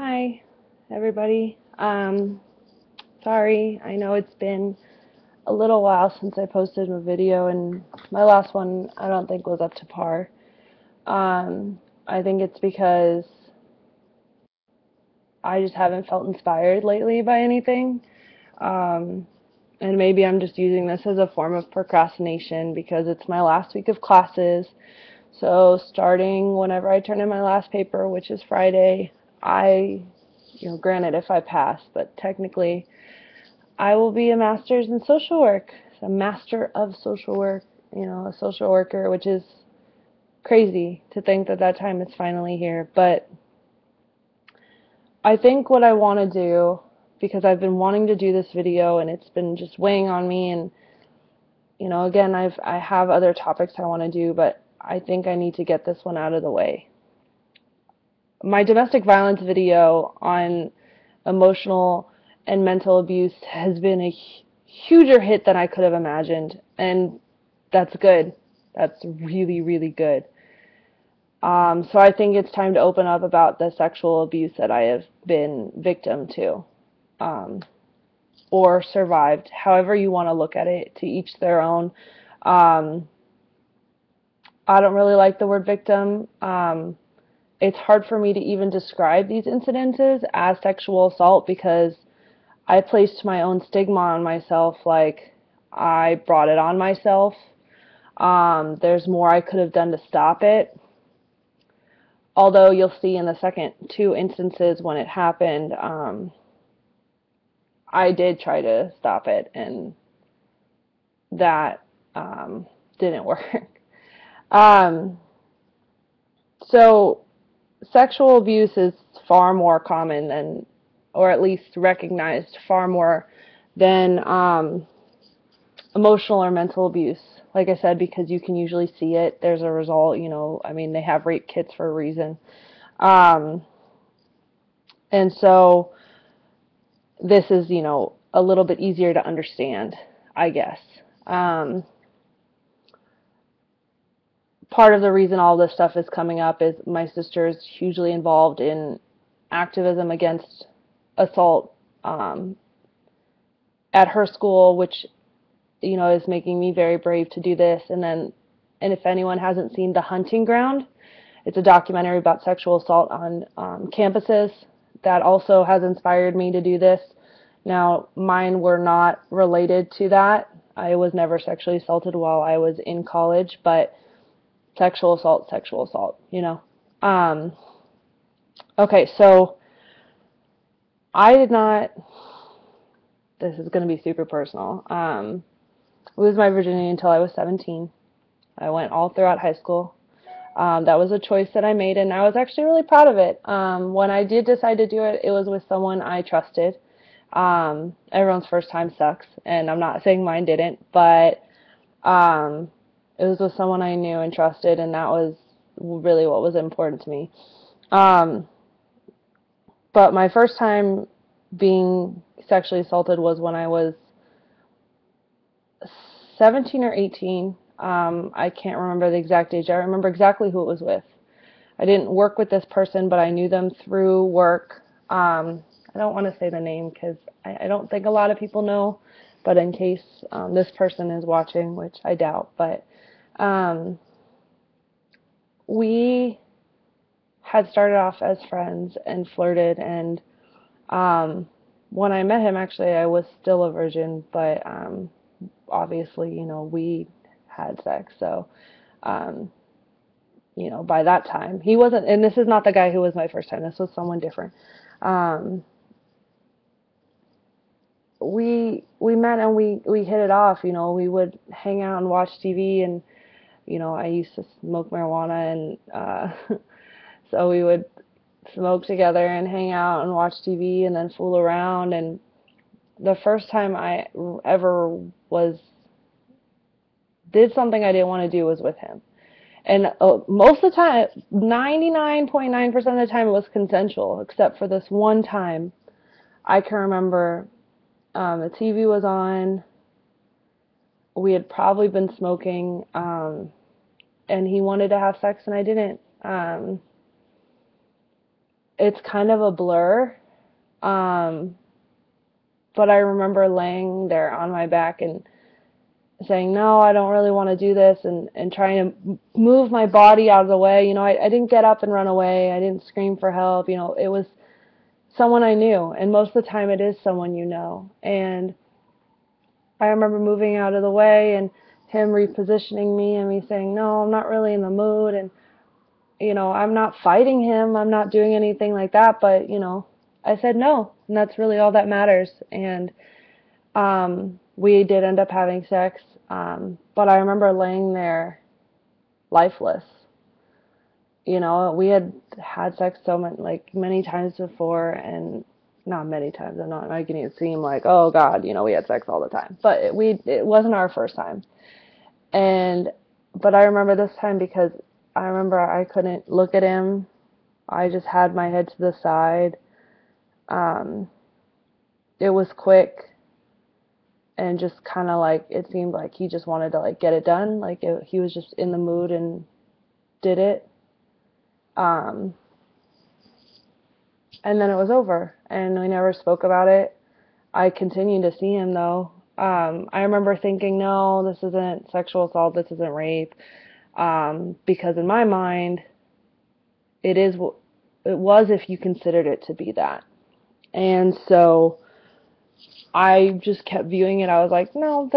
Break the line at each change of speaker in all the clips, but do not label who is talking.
Hi, everybody. Sorry, I know it's been a little while since I posted a video, and my last one I don't think was up to par. I think it's because I just haven't felt inspired lately by anything. Um, and maybe I'm just using this as a form of procrastination because it's my last week of classes. So starting whenever I turn in my last paper, which is Friday, granted if I pass, but technically I will be a master's in social work, a master of social work, a social worker, which is crazy to think that that time is finally here. But I think what I want to do, because I've been wanting to do this video and it's been just weighing on me, and again, I have other topics I want to do, but I think I need to get this one out of the way. My domestic violence video on emotional and mental abuse has been a huger hit than I could have imagined, and that's good. That's really, really good. So I think it's time to open up about the sexual abuse that I have been victim to, um, or survived, however you want to look at it, to each their own. Um, I don't really like the word victim. It's hard for me to even describe these incidences as sexual assault because I placed my own stigma on myself, like I brought it on myself. There's more I could have done to stop it. Although you'll see in the second two instances when it happened, I did try to stop it, and that didn't work. Um, so sexual abuse is far more common than, or at least recognized far more than emotional or mental abuse. Like I said, because you can usually see it, there's a result, I mean, they have rape kits for a reason. Um, and so this is, a little bit easier to understand, I guess. Um, Part of the reason all this stuff is coming up is my sister is hugely involved in activism against assault um, at her school, which is making me very brave to do this. And if anyone hasn't seen The Hunting Ground, it's a documentary about sexual assault on campuses that also has inspired me to do this. Now, mine were not related to that. I was never sexually assaulted while I was in college, but sexual assault. Um, okay, so I did not, this is going to be super personal, lose my virginity until I was 17. I went all throughout high school. That was a choice that I made, and I was actually really proud of it. When I did decide to do it, it was with someone I trusted. Everyone's first time sucks, and I'm not saying mine didn't, but um, it was with someone I knew and trusted, and that was really what was important to me. Um, but my first time being sexually assaulted was when I was 17 or 18. I can't remember the exact age. I remember exactly who it was with. I didn't work with this person, but I knew them through work. I don't want to say the name because I don't think a lot of people know, but in case this person is watching, which I doubt, but um, we had started off as friends and flirted, and um, when I met him, actually, I was still a virgin, but obviously, we had sex, so um, by that time, he wasn't, and this is not the guy who was my first time, this was someone different. Um, we met and we hit it off, we would hang out and watch TV, and, I used to smoke marijuana, and so we would smoke together and hang out and watch TV and then fool around, and the first time I ever did something I didn't want to do was with him. And most of the time, 99.9% of the time, it was consensual, except for this one time. I can remember the TV was on. We had probably been smoking, and he wanted to have sex, and I didn't. it's kind of a blur. Um, but I remember laying there on my back and saying, no, I don't really want to do this, and trying to move my body out of the way. I didn't get up and run away. I didn't scream for help. It was someone I knew, and most of the time it is someone you know. And I remember moving out of the way and him repositioning me and me saying, no, I'm not really in the mood. And, I'm not fighting him. I'm not doing anything like that. But, I said no. And that's really all that matters. And we did end up having sex. But I remember laying there lifeless. We had had sex many times before, and not many times. I'm not making it seem like, oh God, we had sex all the time. But it wasn't our first time. But I remember this time because I remember I couldn't look at him. I just had my head to the side. It was quick, and just kind of it seemed like he just wanted to get it done. He was just in the mood and did it. And then it was over, and we never spoke about it. I continued to see him, though. I remember thinking, no, this isn't sexual assault, this isn't rape, because in my mind, it was if you considered it to be that. And so I just kept viewing it. I was like, no,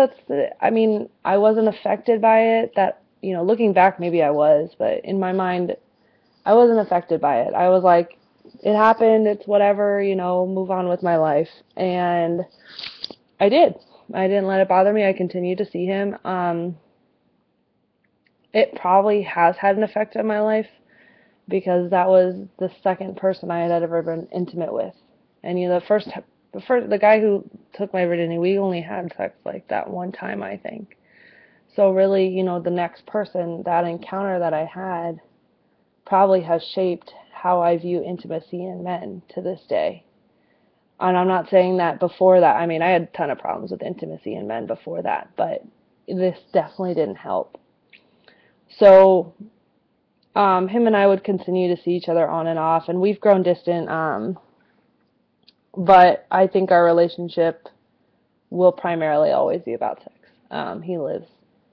I wasn't affected by it. Looking back, maybe I was, but in my mind, I wasn't affected by it. I was like, it happened, it's whatever, move on with my life. And I did. I didn't let it bother me. I continued to see him. It probably has had an effect on my life because that was the second person I had ever been intimate with. And the guy who took my virginity, we only had sex that one time, I think. So really, the next person, that encounter that I had, probably has shaped how I view intimacy in men to this day. And I'm not saying that before that. I had a ton of problems with intimacy in men before that, but this definitely didn't help. So him and I would continue to see each other on and off, and we've grown distant, but I think our relationship will primarily always be about sex. He lives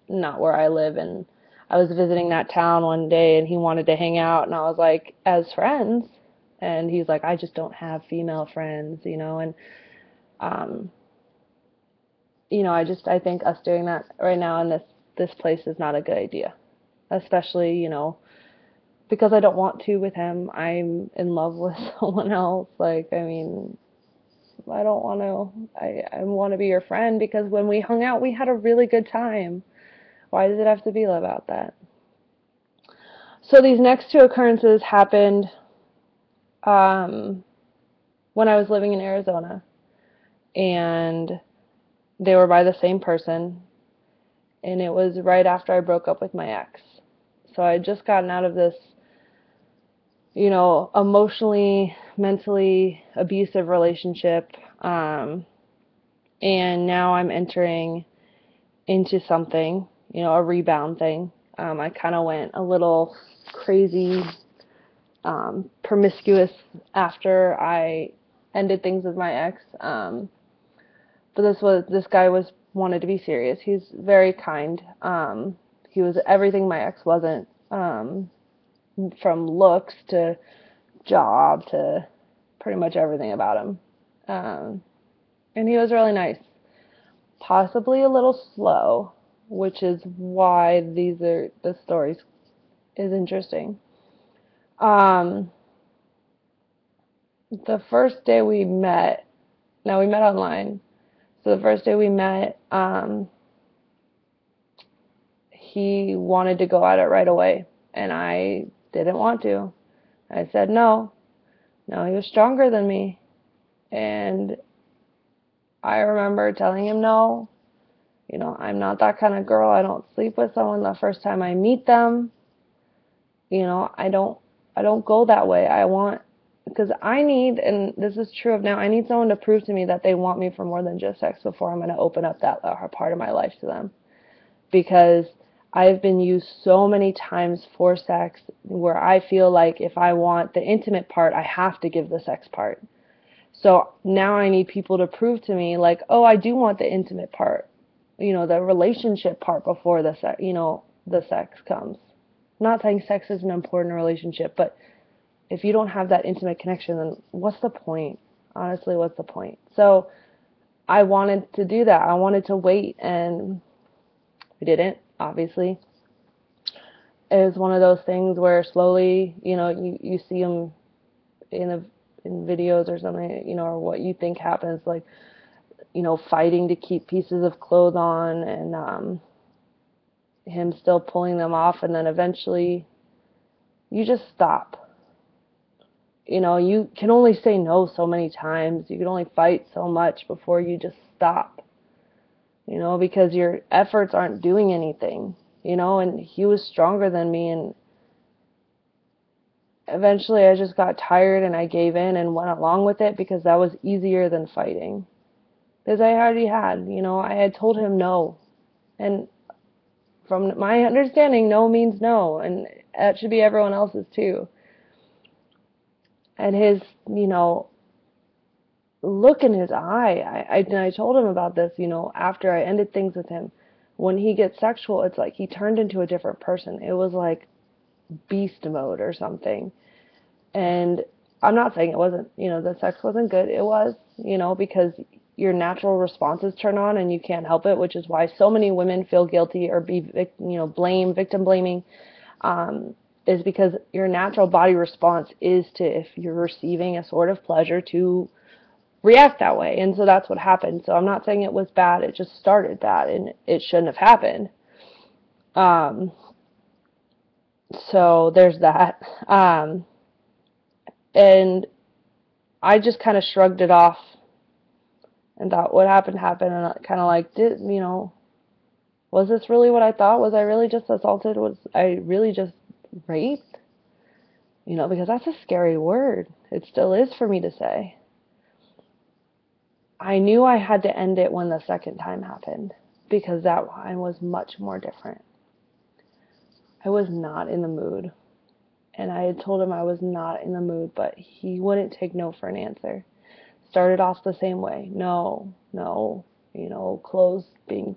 not where I live, and I was visiting that town one day, and he wanted to hang out, and I was like, as friends? And he's like, I just don't have female friends, and, I think us doing that right now in this place is not a good idea, especially, because I don't want to with him. I'm in love with someone else. I don't want to, I want to be your friend because when we hung out, we had a really good time. Why does it have to be about that? So these next two occurrences happened when I was living in Arizona, and they were by the same person, and it was right after I broke up with my ex. So I had just gotten out of this, emotionally, mentally abusive relationship, and now I'm entering into something, a rebound thing. I kind of went a little crazy, promiscuous after I ended things with my ex. But this guy wanted to be serious. He's very kind. He was everything my ex wasn't, from looks to job to pretty much everything about him. And he was really nice. Possibly a little slow, which is why the stories is interesting. The first day we met, now we met online. So the first day we met, he wanted to go at it right away, and I didn't want to. I said no. No, he was stronger than me, and I remember telling him no. I'm not that kind of girl. I don't sleep with someone the first time I meet them. I don't go that way. Because I need, and this is true of now, I need someone to prove to me that they want me for more than just sex before I'm going to open up that part of my life to them. Because I've been used so many times for sex where I feel like if I want the intimate part, I have to give the sex part. So now I need people to prove to me, like, oh, I do want the intimate part, the relationship part before the sex comes. I'm not saying sex isn't important in a relationship, but if you don't have that intimate connection, then what's the point? Honestly, what's the point? So I wanted to do that. I wanted to wait, and we didn't, obviously. It was one of those things where slowly, you see them in a in videos or something, or what you think happens, like, fighting to keep pieces of clothes on, and him still pulling them off, and then eventually you just stop. You can only say no so many times. You can only fight so much before you just stop, because your efforts aren't doing anything, and he was stronger than me, and eventually I just got tired and I gave in and went along with it because that was easier than fighting. Because I had told him no. And from my understanding, no means no. And that should be everyone else's too. And his, look in his eye, I told him about this, after I ended things with him. When he gets sexual, it's like he turned into a different person. It was like beast mode or something. And I'm not saying it wasn't, the sex wasn't good. It was, because your natural responses turn on and you can't help it, which is why so many women feel guilty or victim blaming, is because your natural body response is to, if you're receiving a sort of pleasure, to react that way. And so that's what happened. So I'm not saying it was bad. It just started bad and it shouldn't have happened. Um, so there's that. And I just kind of shrugged it off and thought what happened, and I kind of like, was this really what I thought? Was I really just assaulted? Was I really just raped? Because that's a scary word. It still is for me to say. I knew I had to end it when the second time happened, because that one was much more different. I was not in the mood, and I had told him I was not in the mood, but he wouldn't take no for an answer. Started off the same way. No, no, clothes being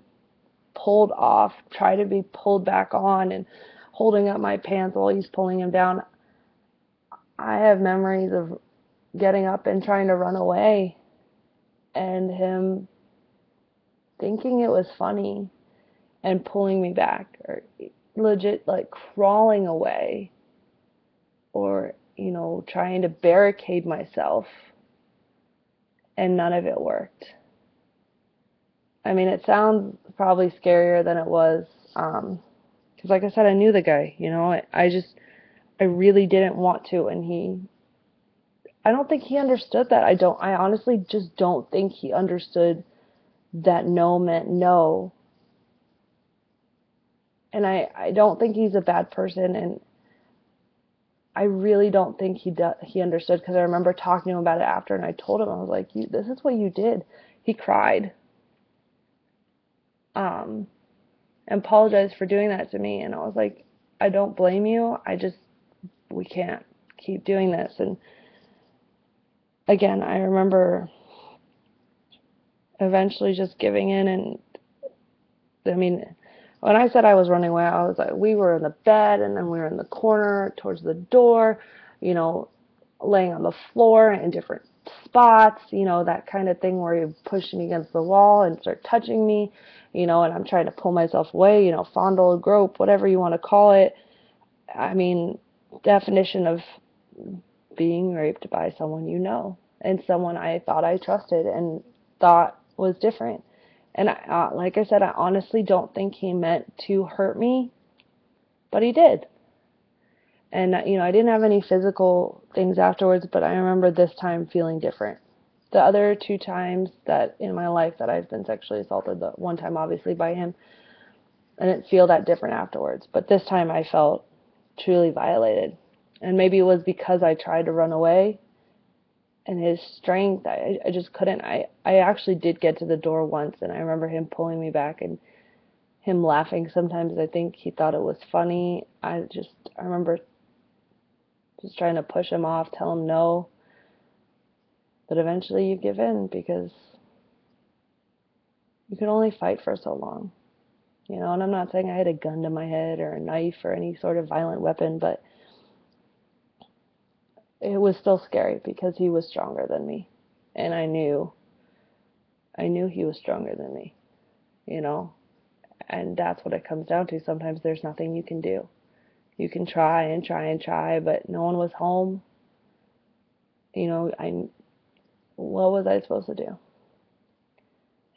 pulled off, try to be pulled back on, and holding up my pants while he's pulling him down. I have memories of getting up and trying to run away, and him thinking it was funny and pulling me back, or legit like crawling away, or trying to barricade myself, and none of it worked. I mean, it sounds probably scarier than it was, because like I said, I knew the guy, I really didn't want to, and I don't think he understood that. I honestly just don't think he understood that no meant no. And I don't think he's a bad person, and I really don't think he understood, because I remember talking to him about it after, and I told him, I was like, this is what you did. He cried, and apologized for doing that to me, and I was like, I don't blame you. We can't keep doing this. And again, I remember eventually just giving in, and I mean, when I said I was running away, I was like, we were in the bed, and then we were in the corner towards the door, laying on the floor in different spots, that kind of thing where you push me against the wall and start touching me, and I'm trying to pull myself away, fondle, grope, whatever you want to call it. I mean, definition of being raped by someone and someone I thought I trusted and thought was different. And like I said, I honestly don't think he meant to hurt me, but he did. And, I didn't have any physical things afterwards, but I remember this time feeling different. The other two times that in my life that I've been sexually assaulted, the one time obviously by him, I didn't feel that different afterwards. But this time I felt truly violated. And maybe it was because I tried to run away, and his strength, I just couldn't. I actually did get to the door once, and I remember him pulling me back, and him laughing sometimes. I think he thought it was funny. I remember just trying to push him off, tell him no. But eventually you give in because you can only fight for so long. You know, and I'm not saying I had a gun to my head or a knife or any sort of violent weapon, but it was still scary because he was stronger than me. And I knew he was stronger than me, you know? And that's what it comes down to. Sometimes there's nothing you can do. You can try and try and try, but no one was home. You know, what was I supposed to do?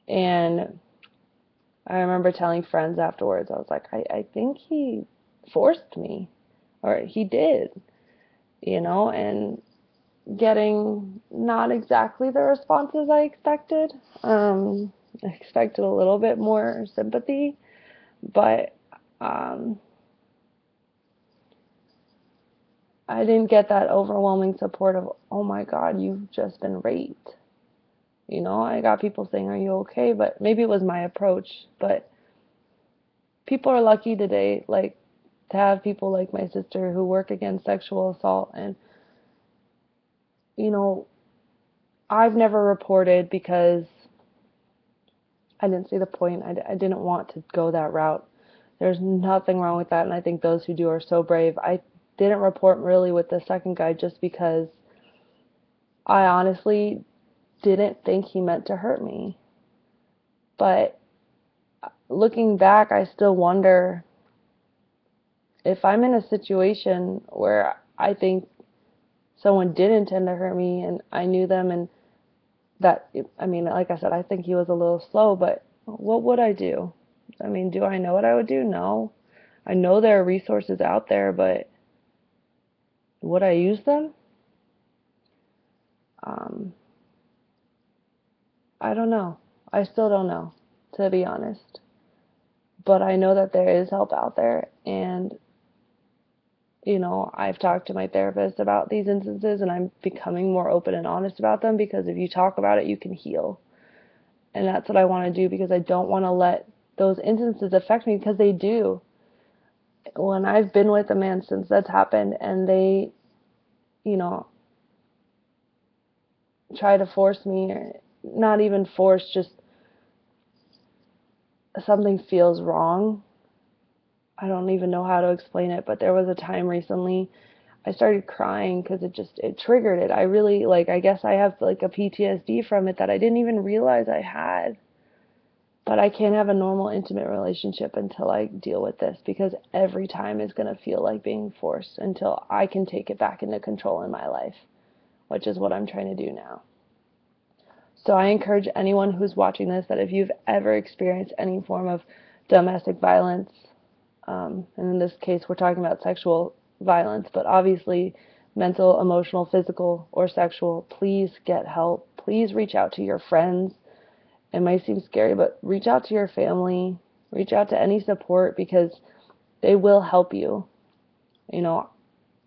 And I remember telling friends afterwards, I was like, I think he forced me, or he did, you know, and getting not exactly the responses I expected. I expected a little bit more sympathy, but I didn't get that overwhelming support of, oh my God, you've just been raped. You know, I got people saying, are you okay? But maybe it was my approach. But people are lucky today, like, to have people like my sister who work against sexual assault. And, you know, I've never reported because I didn't see the point. I didn't want to go that route. There's nothing wrong with that, and I think those who do are so brave. I didn't report really with the second guy just because I honestly didn't think he meant to hurt me. But looking back, I still wonder if I'm in a situation where I think someone did intend to hurt me and I knew them, and that, I mean, like I said, I think he was a little slow, but what would I do? I mean, do I know what I would do? No. I know there are resources out there, but would I use them? Um, I don't know. I still don't know, to be honest. But I know that there is help out there, and you know, I've talked to my therapist about these instances, and I'm becoming more open and honest about them, because if you talk about it, you can heal. And that's what I want to do, because I don't want to let those instances affect me, because they do. When I've been with a man since that's happened, and they, you know, try to force me, or not even force, just something feels wrong. I don't even know how to explain it, but there was a time recently I started crying because it triggered it. I really, like, I guess I have like a PTSD from it that I didn't even realize I had. But I can't have a normal intimate relationship until I deal with this, because every time is going to feel like being forced until I can take it back into control in my life, which is what I'm trying to do now. So I encourage anyone who's watching this that if you've ever experienced any form of domestic violence, and in this case we're talking about sexual violence, but obviously mental, emotional, physical, or sexual, please get help. Please reach out to your friends. It might seem scary, but reach out to your family. Reach out to any support, because they will help you. You know,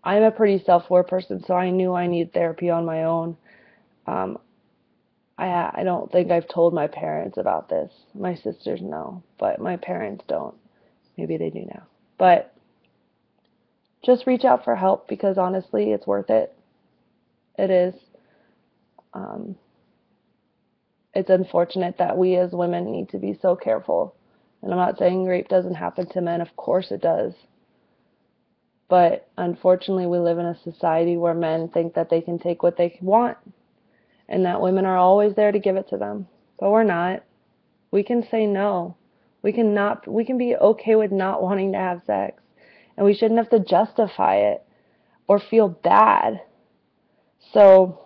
I'm a pretty self-aware person, so I knew I needed therapy on my own. Um, I don't think I've told my parents about this. My sisters know, but my parents don't. Maybe they do now. But just reach out for help, because honestly, it's worth it. It is. Um, it's unfortunate that we as women need to be so careful. And I'm not saying rape doesn't happen to men. Of course it does. But unfortunately, we live in a society where men think that they can take what they want, and that women are always there to give it to them. But we're not. We can say no. We can be okay with not wanting to have sex. And we shouldn't have to justify it or feel bad. So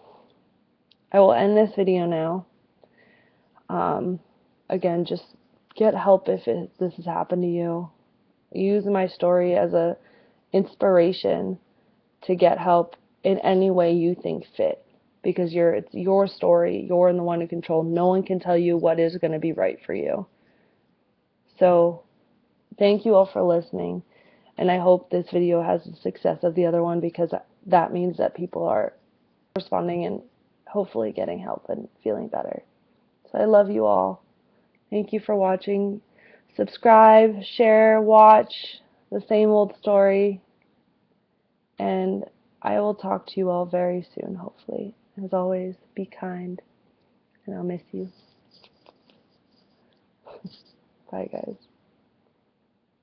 I will end this video now. Again, just get help if this has happened to you. Use my story as a inspiration to get help in any way you think fit, because it's your story. You're the one in control. No one can tell you what is going to be right for you. So thank you all for listening, and I hope this video has the success of the other one, because that means that people are responding and hopefully getting help and feeling better. So I love you all. Thank you for watching. subscribe, share, watch the same old story, and I will talk to you all very soon, hopefully. As always, be kind, and I'll miss you. Bye, guys.